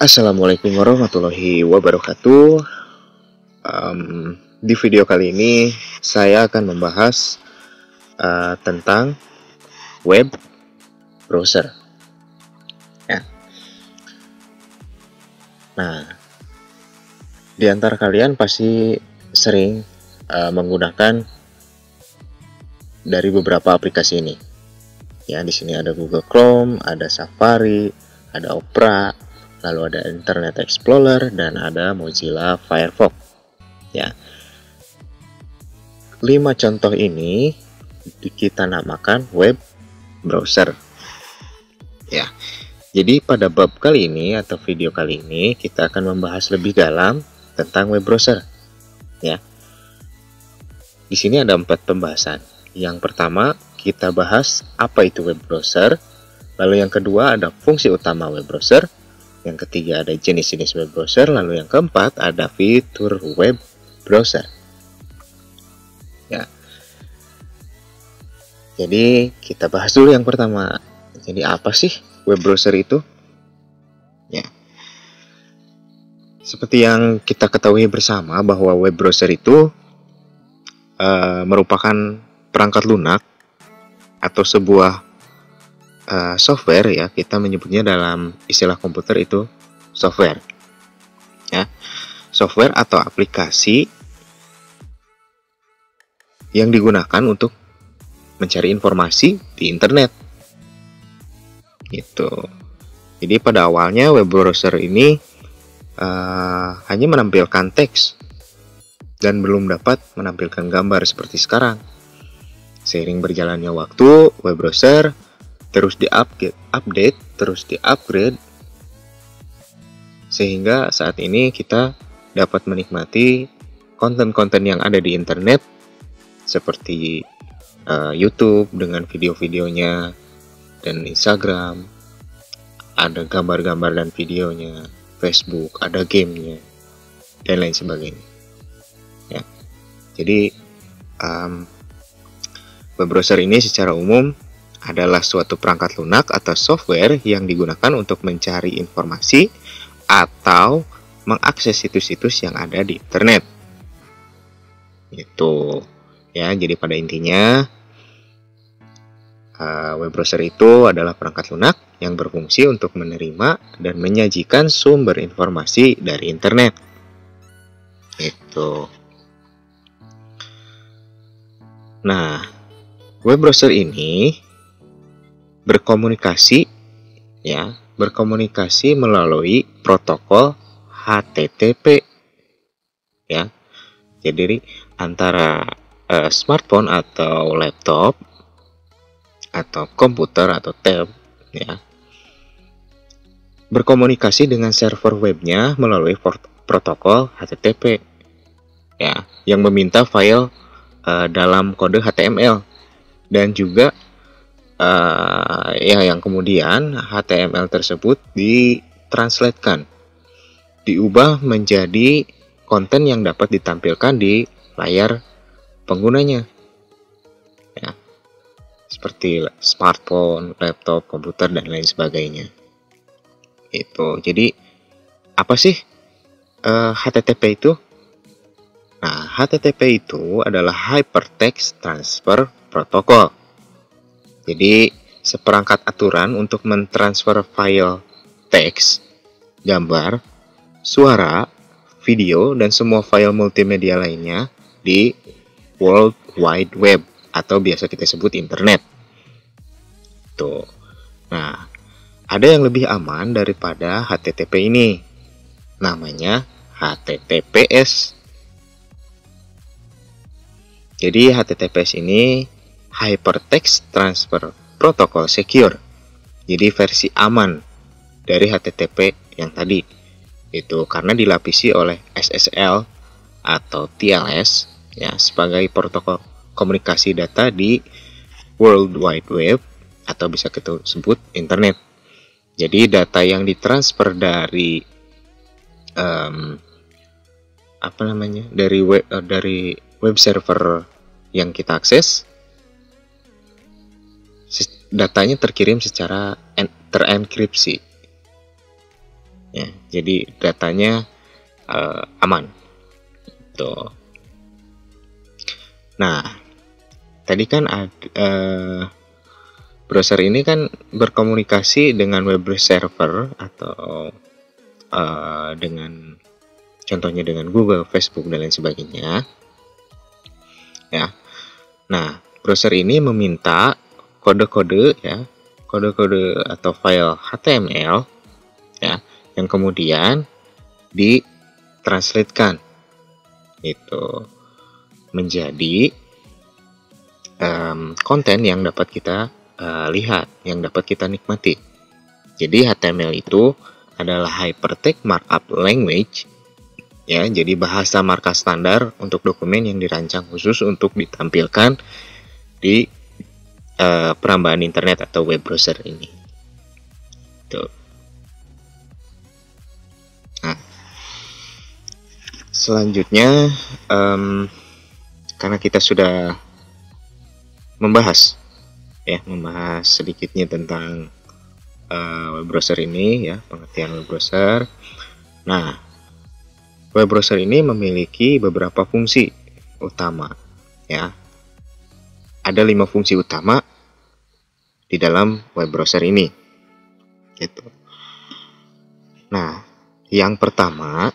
Assalamualaikum warahmatullahi wabarakatuh. Di video kali ini saya akan membahas tentang web browser. Ya. Nah, di antara kalian pasti sering menggunakan dari beberapa aplikasi ini. Ya, di sini ada Google Chrome, ada Safari, ada Opera, lalu ada Internet Explorer, dan ada Mozilla Firefox. Ya, 5 contoh ini kita namakan web browser. Ya, jadi pada bab kali ini atau video kali ini kita akan membahas lebih dalam tentang web browser. Ya, di sini ada 4 pembahasan. Yang pertama kita bahas apa itu web browser. Lalu yang kedua ada fungsi utama web browser. Yang ketiga ada jenis-jenis web browser. Lalu yang keempat ada fitur web browser. Ya. Jadi kita bahas dulu yang pertama. Jadi apa sih web browser itu? Ya. Seperti yang kita ketahui bersama bahwa web browser itu merupakan perangkat lunak atau sebuah software, ya, kita menyebutnya dalam istilah komputer itu software. Ya. Software atau aplikasi yang digunakan untuk mencari informasi di internet. Gitu. Jadi pada awalnya web browser ini hanya menampilkan teks dan belum dapat menampilkan gambar seperti sekarang. Seiring berjalannya waktu, web browser terus update, terus upgrade, sehingga saat ini kita dapat menikmati konten-konten yang ada di internet seperti YouTube dengan video-videonya, dan Instagram ada gambar-gambar dan videonya, Facebook ada gamenya, dan lain sebagainya. Ya. Jadi web browser ini secara umum adalah suatu perangkat lunak atau software yang digunakan untuk mencari informasi atau mengakses situs-situs yang ada di internet. Itu ya, jadi pada intinya web browser itu adalah perangkat lunak yang berfungsi untuk menerima dan menyajikan sumber informasi dari internet. Itu. Nah, web browser ini berkomunikasi melalui protokol HTTP, ya. Jadi antara smartphone atau laptop atau komputer atau tab, ya, berkomunikasi dengan server webnya melalui protokol HTTP, ya, yang meminta file dalam kode HTML. Dan juga yang kemudian HTML tersebut ditranslatekan, diubah menjadi konten yang dapat ditampilkan di layar penggunanya, ya, seperti smartphone, laptop, komputer, dan lain sebagainya. Itu. Jadi apa sih HTTP itu? Nah, HTTP itu adalah Hypertext Transfer Protocol. Jadi, seperangkat aturan untuk mentransfer file teks, gambar, suara, video, dan semua file multimedia lainnya di World Wide Web atau biasa kita sebut internet. Tuh. Nah, ada yang lebih aman daripada HTTP ini. Namanya HTTPS. Jadi HTTPS ini Hypertext Transfer Protocol Secure. Jadi versi aman dari HTTP yang tadi. Itu karena dilapisi oleh SSL atau TLS, ya, sebagai protokol komunikasi data di World Wide Web atau bisa kita sebut internet. Jadi data yang ditransfer dari dari web server yang kita akses, datanya terkirim secara terenkripsi. ya. Jadi datanya aman. Tuh. Nah, tadi kan browser ini kan berkomunikasi dengan web server atau dengan contohnya dengan Google, Facebook dan lain sebagainya. Ya. Nah, browser ini meminta kode-kode ya, kode-kode atau file HTML ya, yang kemudian ditranslatekan itu menjadi konten yang dapat kita lihat, yang dapat kita nikmati. Jadi HTML itu adalah Hypertext Markup Language ya, jadi bahasa markup standar untuk dokumen yang dirancang khusus untuk ditampilkan di perambahan internet atau web browser ini. Tuh. Nah, selanjutnya karena kita sudah membahas sedikitnya tentang web browser ini ya, pengertian web browser. Nah, web browser ini memiliki beberapa fungsi utama ya. Ada 5 fungsi utama di dalam web browser ini. Gitu. Nah, yang pertama,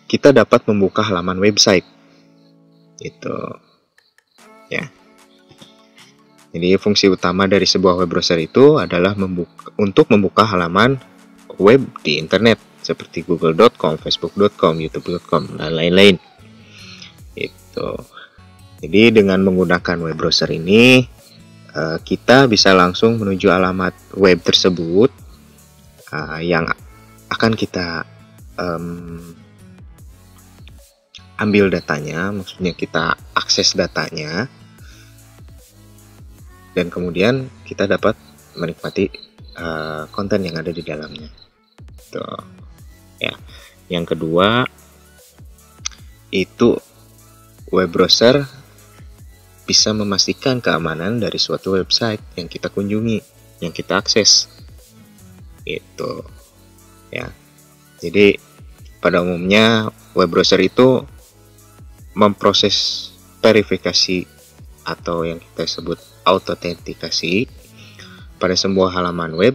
kita dapat membuka halaman website. Gitu. Ya. Jadi fungsi utama dari sebuah web browser itu adalah untuk membuka halaman web di internet seperti google.com, facebook.com, youtube.com dan lain-lain. Itu. Jadi dengan menggunakan web browser ini kita bisa langsung menuju alamat web tersebut yang akan kita ambil datanya, maksudnya kita akses datanya. Dan kemudian kita dapat menikmati konten yang ada di dalamnya. Tuh. Ya. Yang kedua itu web browser bisa memastikan keamanan dari suatu website yang kita kunjungi, yang kita akses. Itu. Ya. Jadi pada umumnya web browser itu memproses verifikasi atau yang kita sebut autentikasi pada sebuah halaman web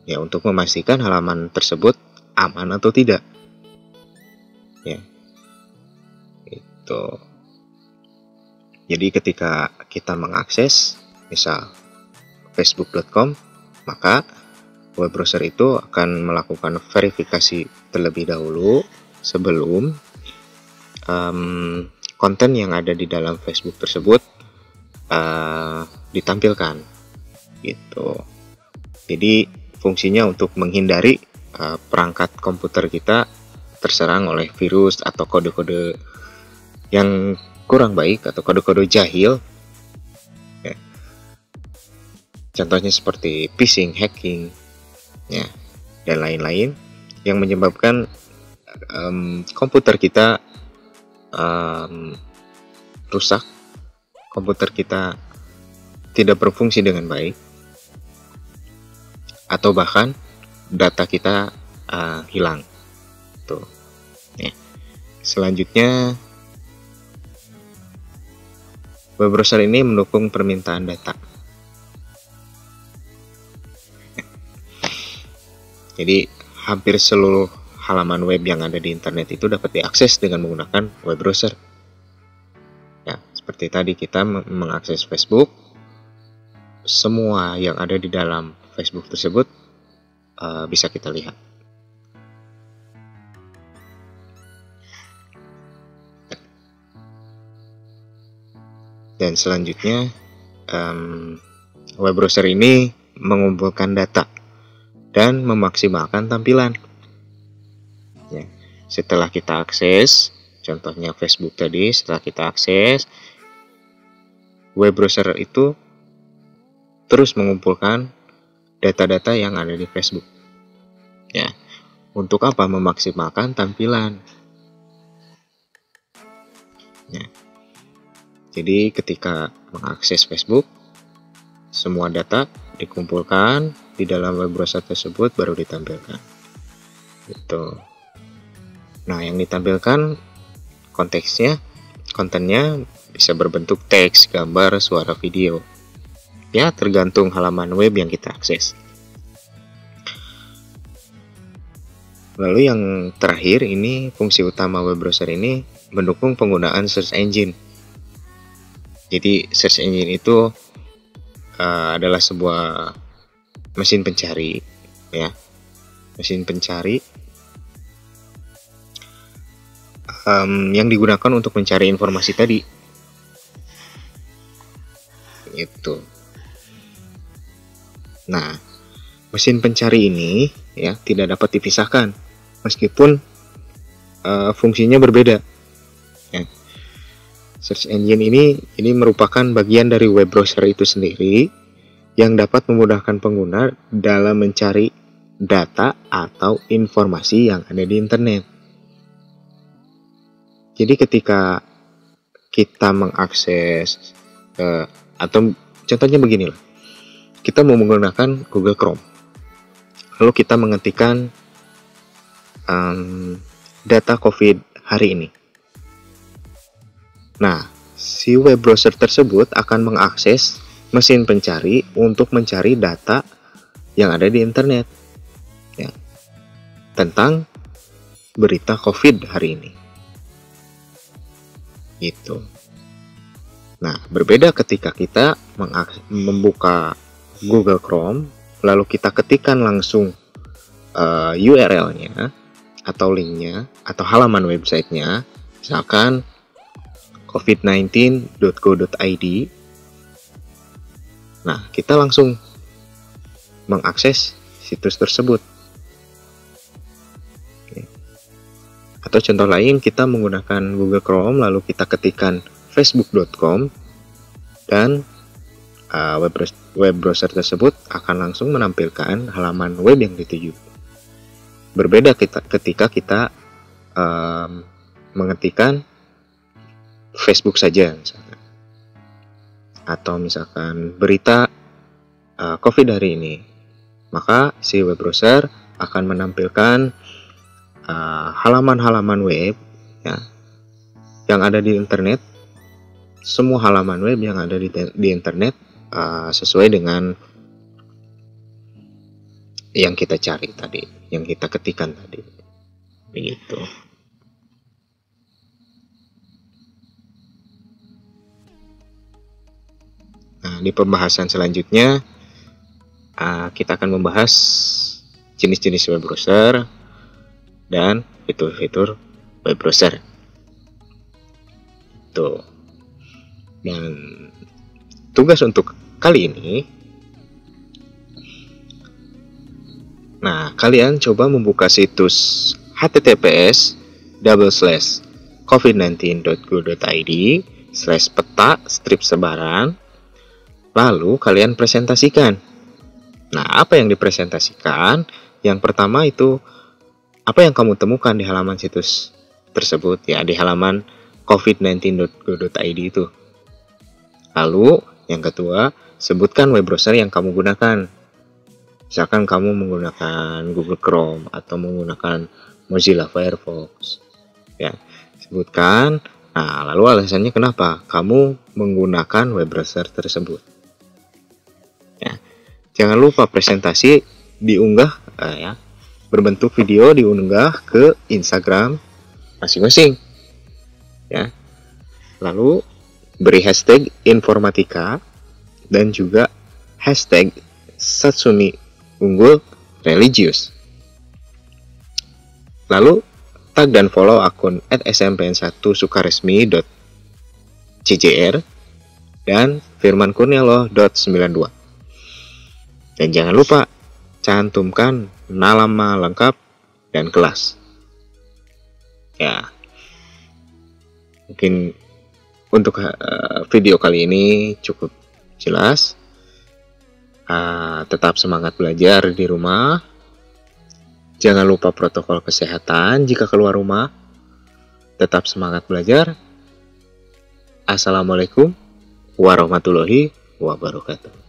ya, untuk memastikan halaman tersebut aman atau tidak ya. Itu. Jadi ketika kita mengakses misal facebook.com, maka web browser itu akan melakukan verifikasi terlebih dahulu sebelum konten yang ada di dalam Facebook tersebut ditampilkan gitu. Jadi fungsinya untuk menghindari perangkat komputer kita terserang oleh virus atau kode-kode yang kurang baik atau kode-kode jahil ya. Contohnya seperti phishing, hacking ya, dan lain-lain yang menyebabkan komputer kita rusak, komputer kita tidak berfungsi dengan baik, atau bahkan data kita hilang. Tuh. Ya. Selanjutnya, web browser ini mendukung permintaan data. Jadi hampir seluruh halaman web yang ada di internet itu dapat diakses dengan menggunakan web browser. Ya, seperti tadi kita mengakses Facebook, semua yang ada di dalam Facebook tersebut bisa kita lihat. Dan selanjutnya, web browser ini mengumpulkan data dan memaksimalkan tampilan. Ya, setelah kita akses, contohnya Facebook tadi, setelah kita akses, web browser itu terus mengumpulkan data-data yang ada di Facebook. Ya, untuk apa? Memaksimalkan tampilan. Ya. Jadi ketika mengakses Facebook, semua data dikumpulkan di dalam web browser tersebut baru ditampilkan. Gitu. Nah, yang ditampilkan kontennya bisa berbentuk teks, gambar, suara, video. Ya, tergantung halaman web yang kita akses. Lalu yang terakhir, ini fungsi utama web browser ini mendukung penggunaan search engine. Jadi search engine itu adalah sebuah mesin pencari, ya, mesin pencari yang digunakan untuk mencari informasi tadi. Itu. Nah, mesin pencari ini ya tidak dapat dipisahkan, meskipun fungsinya berbeda. Ya. Search engine ini merupakan bagian dari web browser itu sendiri yang dapat memudahkan pengguna dalam mencari data atau informasi yang ada di internet. Jadi ketika kita mengakses atau contohnya beginilah, kita mau menggunakan Google Chrome, lalu kita mengetikkan data COVID hari ini. Nah, si web browser tersebut akan mengakses mesin pencari untuk mencari data yang ada di internet, ya, tentang berita COVID hari ini. Gitu. Nah, berbeda ketika kita membuka Google Chrome, lalu kita ketikkan langsung URL-nya atau link-nya atau halaman websitenya, misalkan covid19.go.id. Nah, kita langsung mengakses situs tersebut. Atau contoh lain, kita menggunakan Google Chrome, lalu kita ketikkan facebook.com, dan web browser tersebut akan langsung menampilkan halaman web yang dituju. Berbeda ketika kita mengetikkan Facebook saja misalkan, atau misalkan berita COVID hari ini, maka si web browser akan menampilkan halaman-halaman web, ya, yang ada di internet, semua halaman web yang ada di internet sesuai dengan yang kita cari tadi, yang kita ketikkan tadi, begitu. Nah, di pembahasan selanjutnya kita akan membahas jenis-jenis web browser dan fitur-fitur web browser. Tuh. Dan tugas untuk kali ini, nah, kalian coba membuka situs https://covid19.go.id/peta/sebaran, lalu kalian presentasikan. Nah, apa yang dipresentasikan? Yang pertama itu apa yang kamu temukan di halaman situs tersebut, ya, di halaman covid19.go.id itu. Lalu yang kedua, sebutkan web browser yang kamu gunakan. Misalkan kamu menggunakan Google Chrome atau menggunakan Mozilla Firefox, ya, sebutkan. Nah, lalu alasannya kenapa kamu menggunakan web browser tersebut. Ya, jangan lupa presentasi diunggah, ya, berbentuk video diunggah ke Instagram masing-masing, ya. Lalu beri hashtag informatika dan juga hashtag Satsumi Unggul Religius. Lalu tag dan follow akun @smpn1sukaresmi.cjr dan firmankurnialoh.92. Dan jangan lupa cantumkan nama lengkap dan kelas. Ya, mungkin untuk video kali ini cukup jelas. Tetap semangat belajar di rumah. Jangan lupa protokol kesehatan jika keluar rumah. Tetap semangat belajar. Assalamualaikum warahmatullahi wabarakatuh.